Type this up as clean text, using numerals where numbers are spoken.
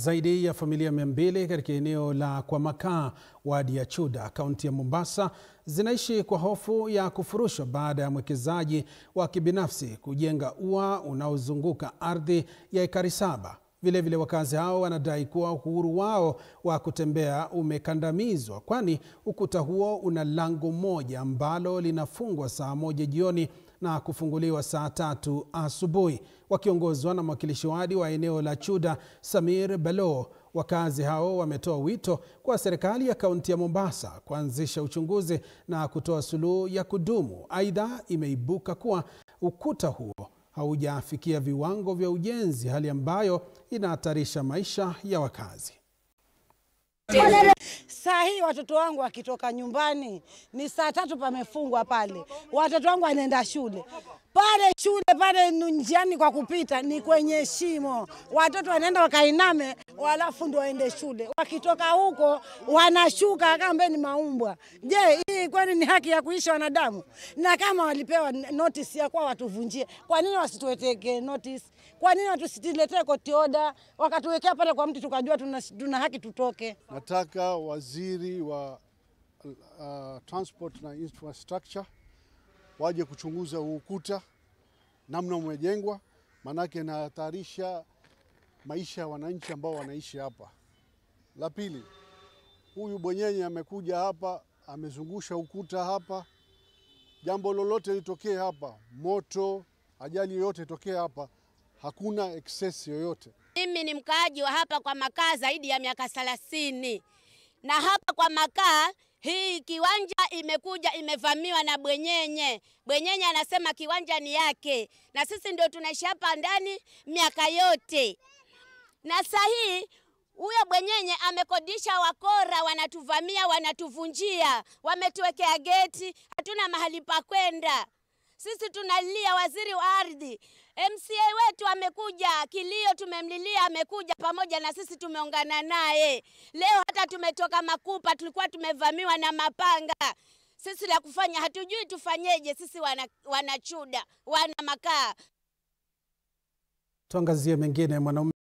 Zaidi ya familia 200 katika eneo la Kwamakaa, wadi ya Chuda, kaunti ya Mombasa, zinaishi kwa hofu ya kufurushwa baada ya mwekezaji wa kibinafsi kujenga ua unaozunguka ardhi ya ekari 7. Vilevile wakazi hao wanadai kuwa uhuru wao wa kutembea umekandamizwa, kwani ukuta huo una lango moja ambalo linafungwa saa 1 jioni na kufunguliwa saa 3 asubuhi. Wakiongozwa na mwakilishi wadi wa eneo la Chuda, Samir Bello, wakazi hao wametoa wito kwa serikali ya kaunti ya Mombasa kuanzisha uchunguzi na kutoa suluhu ya kudumu. Aidha, imeibuka kuwa ukuta huo haujafikia viwango vya ujenzi, hali ambayo inahatarisha maisha ya wakazi. Saa hii watoto wangu wakitoka nyumbani ni saa 3 pamefungwa pale. Watoto wangu wanaenda shule. Pale njiani kwa kupita ni kwenye shimo. Watoto wanaenda wakainame walafu ndio waende shule. Wakitoka huko wanashuka kama ni maumbwa. Je, hii kwani ni haki ya kuishi wanadamu? Na kama walipewa notice ya kwa watuvunjie, kwa nini wasituweke notice? Kwa nini wasituletee court order wakatuwekea pale kwa mtu tukajua tuna haki tutoke? Nataka waziri wa transport na infrastructure waje kuchunguza ukuta namna umejengwa, manake inahatarisha maisha ya wananchi ambao wanaishi hapa. La pili, huyu bwenyenye amekuja hapa, amezungusha ukuta hapa. Jambo lolote litokee hapa, moto, ajali yoyote itokee hapa, hakuna excess yoyote. Mimi ni mkaaji wa hapa Kwamakaa zaidi ya miaka 30. Na hapa Kwamakaa hii kiwanja imekuja imevamiwa na bwenyenye. Bwenyenye anasema kiwanja ni yake. Na sisi ndio tunaishi hapa ndani miaka yote. Na sahi huyo bwenyenye amekodisha wakora, wanatuvamia, wanatuvunjia. Wametuwekea geti, hatuna mahali pa kwenda. Sisi tunalia waziri wa ardhi. MCA wetu amekuja, kilio tumemlilia, amekuja pamoja na sisi tumeungana naye. Leo hata tumetoka Makupa, tulikuwa tumevamiwa na mapanga. Sisi la kufanya hatujui tufanyeje, sisi wana Chuda, wana Makaa. Tuangazie mengine.